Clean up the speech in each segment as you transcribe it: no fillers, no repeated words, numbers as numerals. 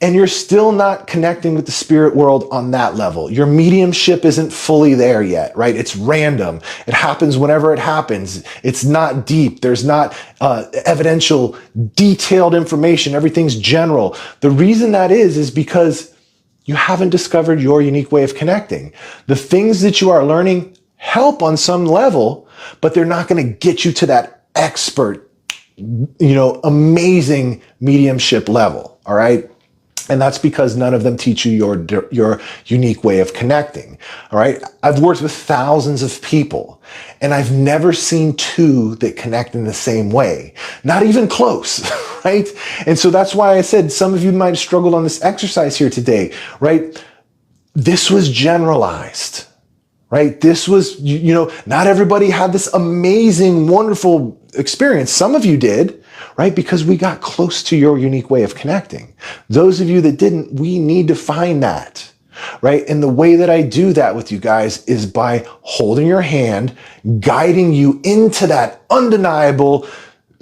and you're still not connecting with the spirit world on that level. Your mediumship isn't fully there yet, right? It's random. It happens whenever it happens. It's not deep. There's not evidential, detailed information. Everything's general. The reason that is because you haven't discovered your unique way of connecting. The things that you are learning help on some level, but they're not going to get you to that expert, amazing mediumship level. All right. And that's because none of them teach you your unique way of connecting. All right. I've worked with thousands of people, and I've never seen two that connect in the same way. Not even close. Right. And so that's why I said some of you might have struggled on this exercise here today. Right. This was generalized. Right. This was, not everybody had this amazing, wonderful experience. Some of you did. Right? Because we got close to your unique way of connecting. Those of you that didn't, we need to find that, right? And the way that I do that with you guys is by holding your hand, guiding you into that undeniable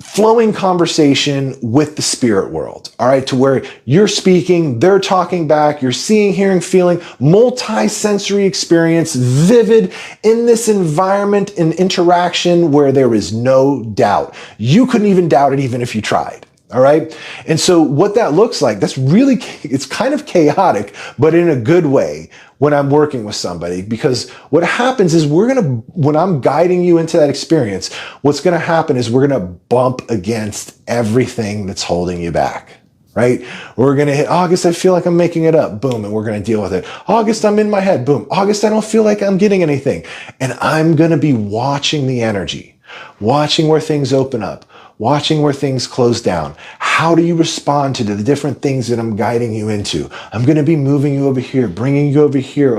flowing conversation with the spirit world, all right? To where you're speaking, they're talking back, you're seeing, hearing, feeling, multi-sensory experience, vivid in this environment and interaction where there is no doubt. You couldn't even doubt it even if you tried. All right. And so what that looks like, it's kind of chaotic, but in a good way when I'm working with somebody, because what happens is when I'm guiding you into that experience, what's going to happen is we're going to bump against everything that's holding you back. Right? We're going to hit August. I feel like I'm making it up. Boom. And we're going to deal with it. August, I'm in my head. Boom. August, I don't feel like I'm getting anything. And I'm going to be watching the energy, watching where things open up, watching where things close down. How do you respond to the different things that I'm guiding you into? I'm going to be moving you over here, bringing you over here,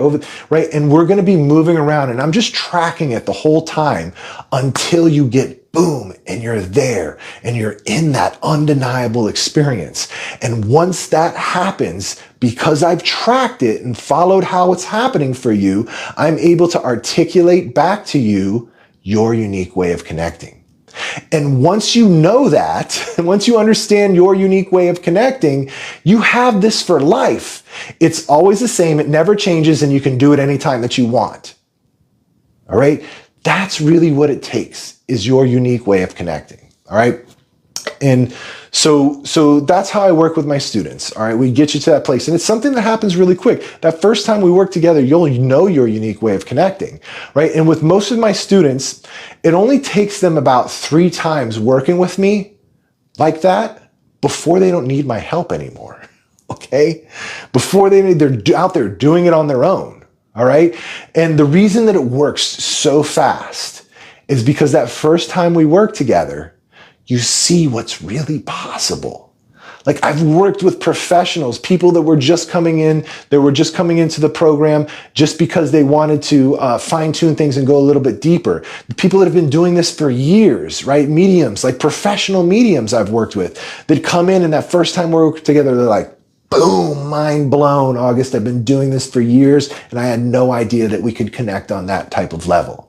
right? And we're going to be moving around, and I'm just tracking it the whole time until you get boom, and you're there, and you're in that undeniable experience. And once that happens, because I've tracked it and followed how it's happening for you, I'm able to articulate back to you your unique way of connecting. And once you know that, and once you understand your unique way of connecting, you have this for life. It's always the same. It never changes, and you can do it anytime that you want. All right. That's really what it takes, is your unique way of connecting. All right. And so that's how I work with my students. All right. We get you to that place. And it's something that happens really quick. That first time we work together, you'll know your unique way of connecting. Right. And with most of my students, it only takes them about 3 times working with me like that before they don't need my help anymore. Okay. Before they're out there doing it on their own. All right. And the reason that it works so fast is because that first time we work together, you see what's really possible. Like, I've worked with professionals, people that were just coming into the program just because they wanted to fine tune things and go a little bit deeper. People that have been doing this for years, right? Mediums, like professional mediums I've worked with that come in, and that first time we work together, they're like, boom, mind blown, August. I've been doing this for years, and I had no idea that we could connect on that type of level.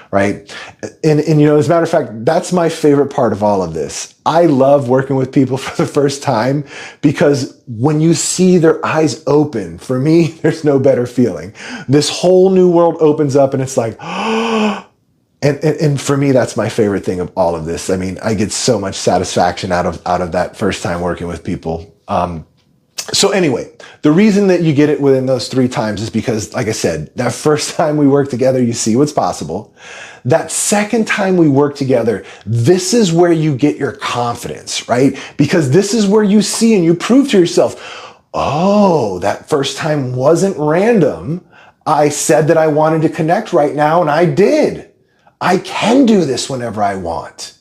Right. And as a matter of fact, that's my favorite part of all of this. I love working with people for the first time, because when you see their eyes open, for me, there's no better feeling. This whole new world opens up, and it's like, and for me, that's my favorite thing of all of this. I mean, I get so much satisfaction out of that first time working with people. So anyway, the reason that you get it within those 3 times is because, like I said, that first time we work together, you see what's possible. That second time we work together, this is where you get your confidence, right? Because this is where you see and you prove to yourself, oh, that first time wasn't random. I said that I wanted to connect right now, and I did. I can do this whenever I want.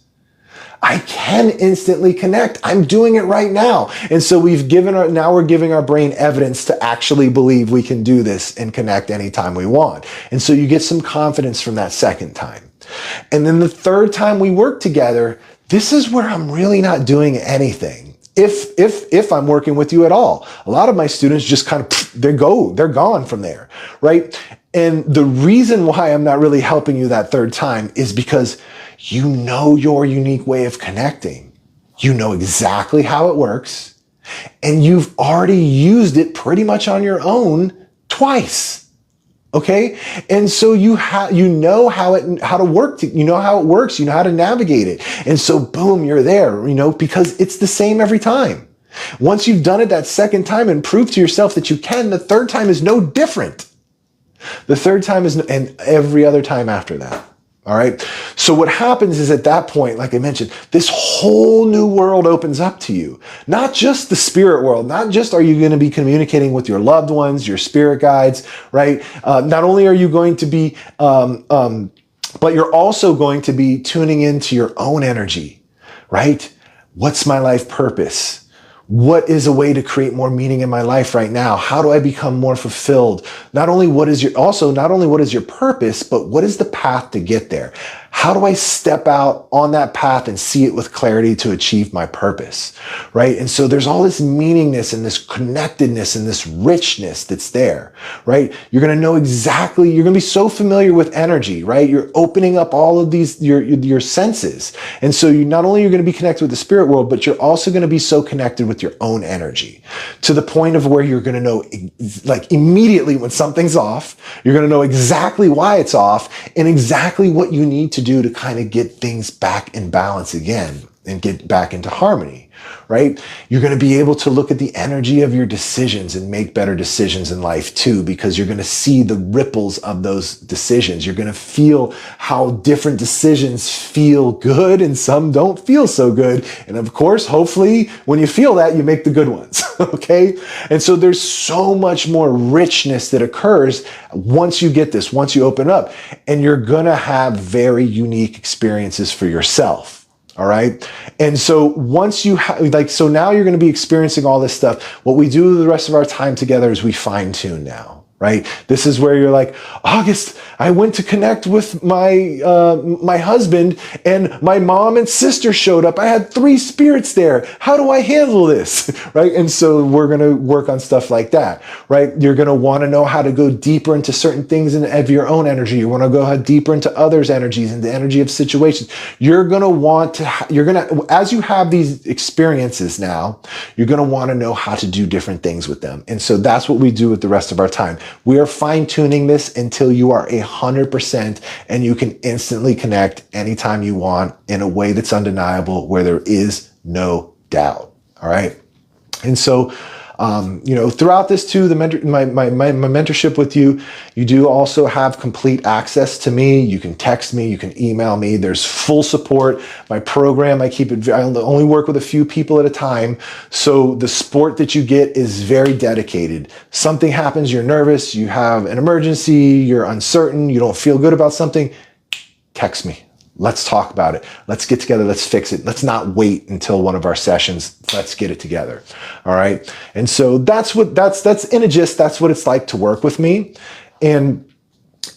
I can instantly connect. I'm doing it right now. And so now we're giving our brain evidence to actually believe we can do this and connect anytime we want. And so you get some confidence from that second time. And then the third time we work together, this is where I'm really not doing anything. If I'm working with you at all. A lot of my students just kind of, they're gone from there, right? And the reason why I'm not really helping you that third time is because you know your unique way of connecting. You know exactly how it works. And you've already used it pretty much on your own twice. Okay. And so you know how to work, you know how it works, you know how to navigate it. And so boom, you're there, because it's the same every time. Once you've done it that second time and proved to yourself that you can, the third time is no different. The third time and every other time after that. All right. So what happens is at that point, like I mentioned, this whole new world opens up to you. Not just the spirit world, not just are you going to be communicating with your loved ones, your spirit guides, right? Not only are you going to be, but you're also going to be tuning into your own energy, right? What's my life purpose? What is a way to create more meaning in my life right now? How do I become more fulfilled? Not only what is your purpose, but what is the path to get there? How do I step out on that path and see it with clarity to achieve my purpose, right? And so there's all this meaningness and this connectedness and this richness that's there, right? You're going to be so familiar with energy, right? You're opening up all of these, your senses. And so not only are you going to be connected with the spirit world, but you're also going to be so connected with your own energy to the point of where you're going to know, like immediately when something's off, you're going to know exactly why it's off and exactly what you need to do to kind of get things back in balance again and get back into harmony, right? You're going to be able to look at the energy of your decisions and make better decisions in life too, because you're going to see the ripples of those decisions. You're going to feel how different decisions feel good and some don't feel so good. And of course, hopefully when you feel that, you make the good ones. Okay. And so there's so much more richness that occurs once you get this, once you open up, and you're going to have very unique experiences for yourself. All right. And so once you so now you're going to be experiencing all this stuff. What we do the rest of our time together is we fine tune now. Right? This is where you're like, August, I went to connect with my husband and my mom and sister showed up. I had 3 spirits there. How do I handle this? Right? And so we're going to work on stuff like that, right? You're going to want to know how to go deeper into certain things of your own energy. You want to go deeper into others' energies and the energy of situations. You're going to want to, as you have these experiences now, you're going to want to know how to do different things with them. And so that's what we do with the rest of our time. We are fine-tuning this until you are 100% and you can instantly connect anytime you want in a way that's undeniable, where there is no doubt. All right. And so, throughout this too, my mentorship with you, you do also have complete access to me. You can text me, you can email me. There's full support. My program, I only work with a few people at a time. So the support that you get is very dedicated. Something happens, you're nervous, you have an emergency, you're uncertain, you don't feel good about something, text me. Let's talk about it. Let's get together. Let's fix it. Let's not wait until one of our sessions. Let's get it together. All right. And so that's in a gist. That's what it's like to work with me. And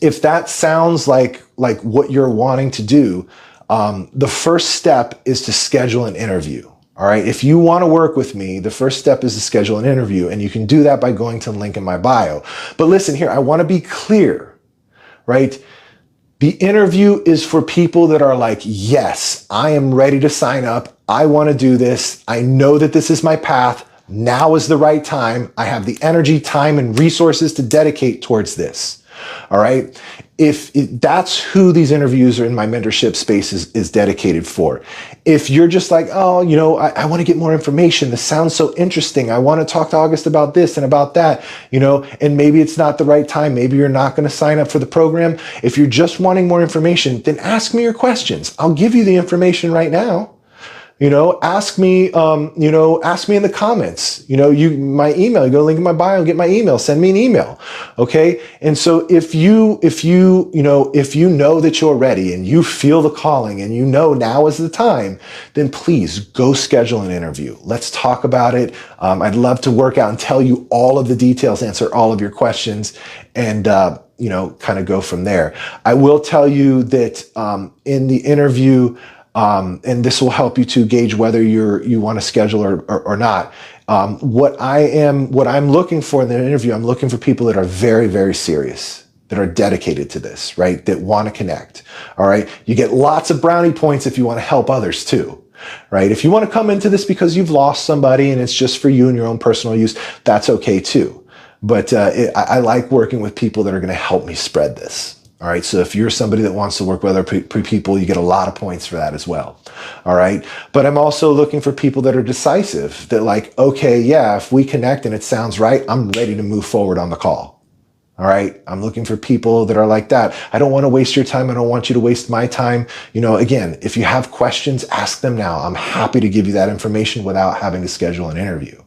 if that sounds like what you're wanting to do, the first step is to schedule an interview. All right. If you want to work with me, the first step is to schedule an interview, and you can do that by going to the link in my bio. But listen here, I want to be clear, right? The interview is for people that are like, yes, I am ready to sign up. I want to do this. I know that this is my path. Now is the right time. I have the energy, time, and resources to dedicate towards this. All right. If that's who these interviews are in my mentorship space is dedicated for. If you're just like, oh, I want to get more information. This sounds so interesting. I want to talk to August about this and about that, and maybe it's not the right time. Maybe you're not going to sign up for the program. If you're just wanting more information, then ask me your questions. I'll give you the information right now. Ask me in the comments, my email, you go to the link in my bio and get my email, send me an email. Okay. And so if you know that you're ready and you feel the calling and now is the time, then please go schedule an interview. Let's talk about it. I'd love to work out and tell you all of the details, answer all of your questions, and, kind of go from there. I will tell you that, in the interview, and this will help you to gauge whether you want to schedule or not. What I'm looking for in the interview, I'm looking for people that are very, very serious, that are dedicated to this, right? That want to connect. All right. You get lots of brownie points if you want to help others too. right? If you want to come into this because you've lost somebody and it's just for you and your own personal use, that's okay too. But I like working with people that are going to help me spread this. All right. So if you're somebody that wants to work with other people, you get a lot of points for that as well. All right. But I'm also looking for people that are decisive, that like, okay, yeah, if we connect and it sounds right, I'm ready to move forward on the call. All right. I'm looking for people that are like that. I don't want to waste your time. I don't want you to waste my time. You know, again, if you have questions, ask them now. I'm happy to give you that information without having to schedule an interview.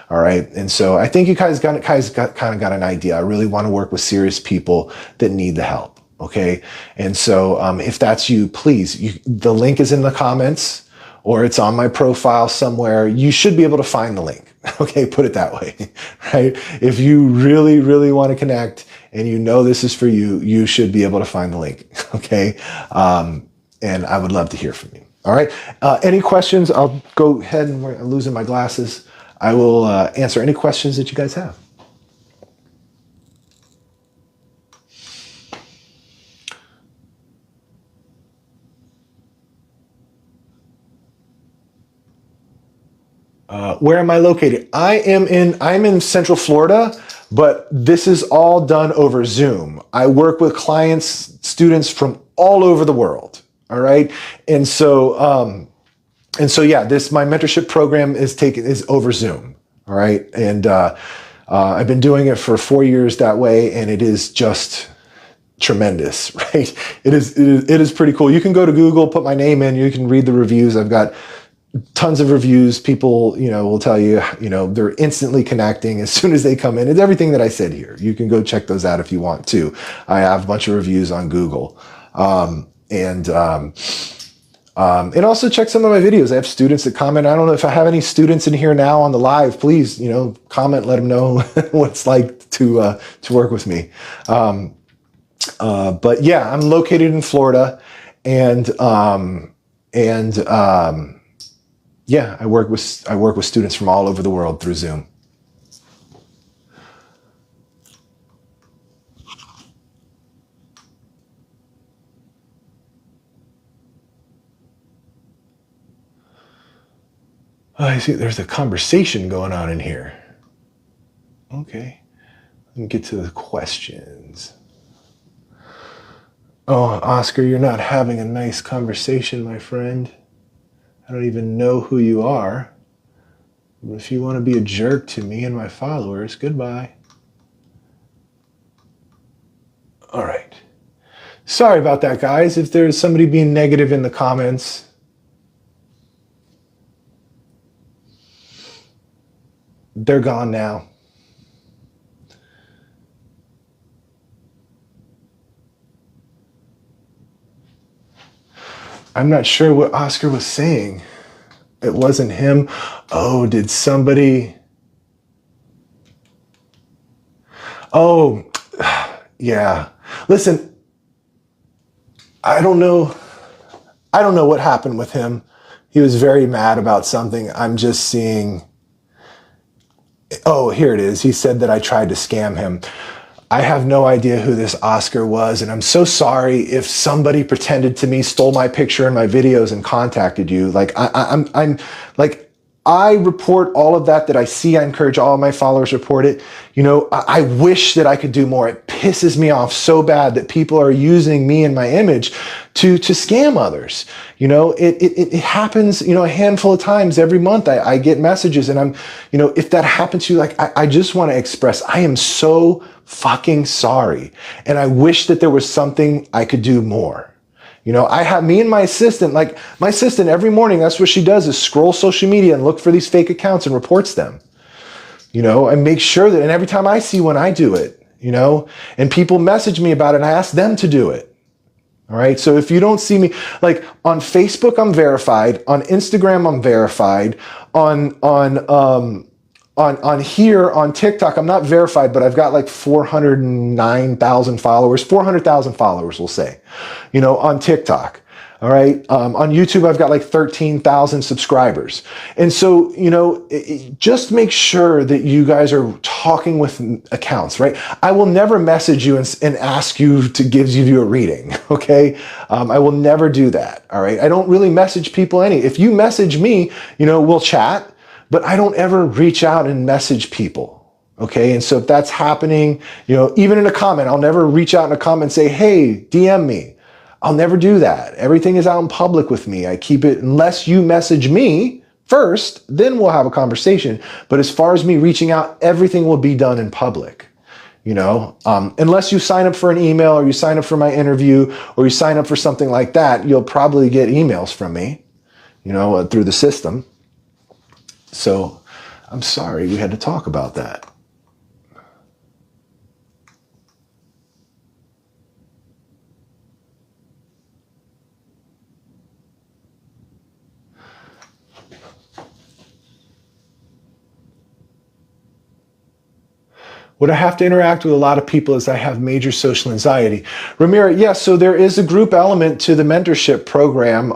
All right. And so I think you guys kind of got an idea. I really want to work with serious people that need the help. Okay. And so if that's you, please, the link is in the comments or it's on my profile somewhere. You should be able to find the link. Okay. Put it that way. Right. If you really, really want to connect and you know this is for you, you should be able to find the link. Okay. And I would love to hear from you. All right. Any questions? I'll go ahead and I'm losing my glasses. I will answer any questions that you guys have. Where am I located? I'm in Central Florida, but this is all done over Zoom. I work with clients, students from all over the world. All right. And so yeah, my mentorship program is over Zoom. All right. And, I've been doing it for 4 years that way, and it is just tremendous, right? It is pretty cool. You can go to Google, put my name in, you can read the reviews. I've got tons of reviews. People, will tell you, they're instantly connecting as soon as they come in. It's everything that I said here. You can go check those out if you want to. I have a bunch of reviews on Google. And also check some of my videos. I have students that comment. I don't know if I have any students in here now on the live. Please, comment, let them know what it's like to work with me. But yeah, I'm located in Florida, and yeah, I work with students from all over the world through Zoom. Oh, I see there's a conversation going on in here. Okay. Let me get to the questions. Oh, Oscar, you're not having a nice conversation, my friend. I don't even know who you are. If you want to be a jerk to me and my followers, goodbye. All right. Sorry about that, guys. If there's somebody being negative in the comments. They're gone now. I'm not sure what Oscar was saying. It wasn't him. Oh, did somebody? Oh, yeah. Listen, I don't know what happened with him. He was very mad about something. I'm just seeing. Oh, here it is. He said that I tried to scam him. I have no idea who this Oscar was, and I'm so sorry if somebody pretended to me, stole my picture and my videos and contacted you. Like I'm like, I report all of that I see. I encourage all of my followers report it. I wish that I could do more. It pisses me off so bad that people are using me and my image to scam others. It happens, a handful of times every month. I get messages, and I'm, if that happens to you, like, I just want to express, I am so fucking sorry. And I wish that there was something I could do more. I have me and my assistant, every morning, that's what she does, is scroll social media and look for these fake accounts and reports them, and make sure that, and every time I see one, I do it, and people message me about it and I ask them to do it. All right. So if you don't see me, like, on Facebook, I'm verified. On Instagram, I'm verified. On here, on TikTok, I'm not verified, but I've got like 409,000 followers, 400,000 followers, we'll say, on TikTok. All right. On YouTube, I've got like 13,000 subscribers. And so, just make sure that you guys are talking with accounts, right? I will never message you and ask you to give you a reading. Okay. I will never do that. All right. I don't really message people if you message me, we'll chat, but I don't ever reach out and message people. Okay. And so if that's happening, even in a comment, I'll never reach out in a comment and say, hey, DM me. I'll never do that. Everything is out in public with me. I keep it, unless you message me first, then we'll have a conversation. But as far as me reaching out, everything will be done in public. Unless you sign up for an email or you sign up for my interview or you sign up for something like that, you'll probably get emails from me, through the system. So I'm sorry we had to talk about that. Would I have to interact with a lot of people as I have major social anxiety? Ramira, yes, so there is a group element to the mentorship program.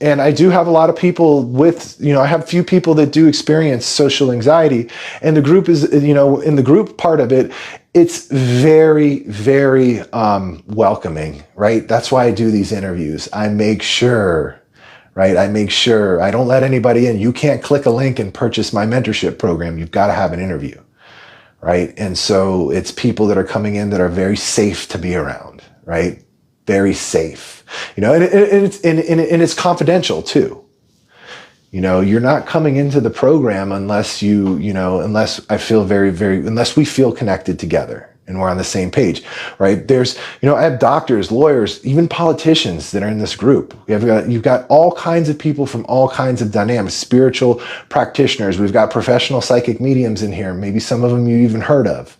And I do have a lot of people I have few people that do experience social anxiety. And the group is, in the group part of it, it's very, very welcoming, right? That's why I do these interviews. I make sure I don't let anybody in. You can't click a link and purchase my mentorship program. You've got to have an interview. Right. And so it's people that are coming in that are very safe to be around, right? Very safe, and it's confidential too. You're not coming into the program unless unless I feel unless we feel connected together and we're on the same page, right? I have doctors, lawyers, even politicians that are in this group. You've got all kinds of people from all kinds of dynamics, spiritual practitioners. We've got professional psychic mediums in here. Maybe some of them you even heard of,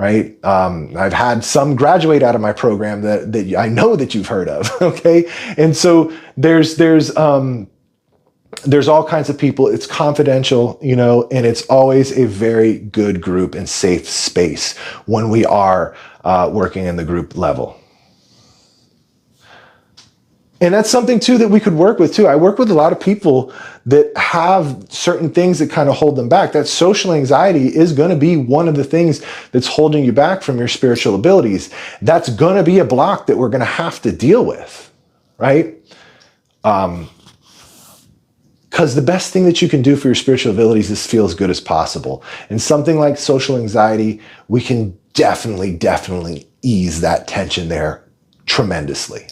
right? I've had some graduate out of my program that I know that you've heard of. Okay. And so there's all kinds of people. It's confidential, and it's always a very good group and safe space when we are working in the group level. And that's something too that we could work with too. I work with a lot of people that have certain things that kind of hold them back. That social anxiety is going to be one of the things that's holding you back from your spiritual abilities. That's going to be a block that we're going to have to deal with, right? Because the best thing that you can do for your spiritual abilities is feel as good as possible. And something like social anxiety, we can definitely ease that tension there tremendously.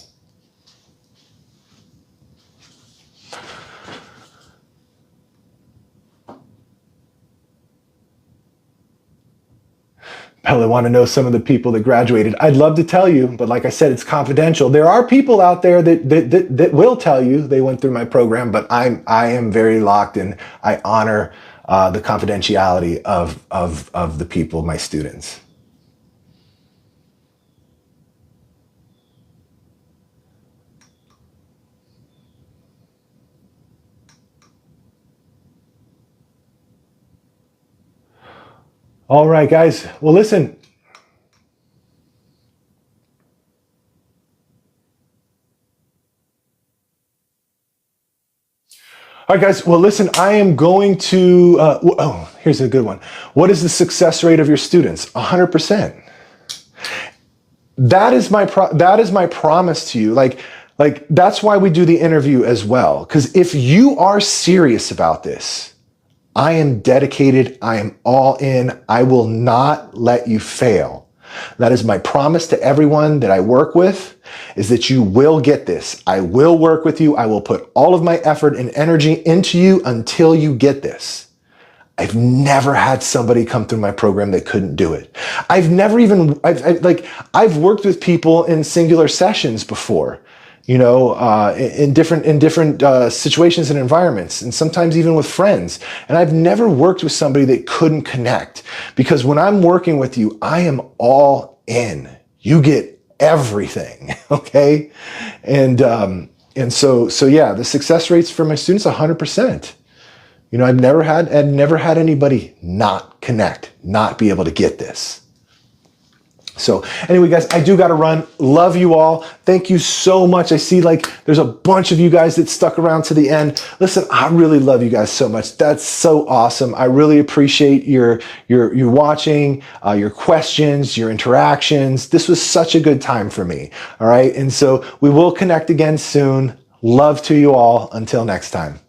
Bella, want to know some of the people that graduated. I'd love to tell you, but like I said, it's confidential. There are people out there that will tell you they went through my program, but I am very locked in. I honor the confidentiality of the people, my students. All right, guys. Well, listen. All right, guys. Well, listen, I am going to, here's a good one. What is the success rate of your students? 100%. That is my promise to you. Like that's why we do the interview as well. Because if you are serious about this, I am dedicated. I am all in. I will not let you fail. That is my promise to everyone that I work with, is that you will get this. I will work with you. I will put all of my effort and energy into you until you get this. I've never had somebody come through my program that couldn't do it. I've worked with people in singular sessions before. In different situations and environments, and sometimes even with friends. And I've never worked with somebody that couldn't connect, because when I'm working with you, I am all in. You get everything, okay? And so yeah, the success rates for my students, 100%. I've never had anybody not connect, not be able to get this. So anyway, guys, I do got to run. Love you all. Thank you so much. I see like there's a bunch of you guys that stuck around to the end. Listen, I really love you guys so much. That's so awesome. I really appreciate your watching, your questions, your interactions. This was such a good time for me. All right. And so we will connect again soon. Love to you all. Until next time.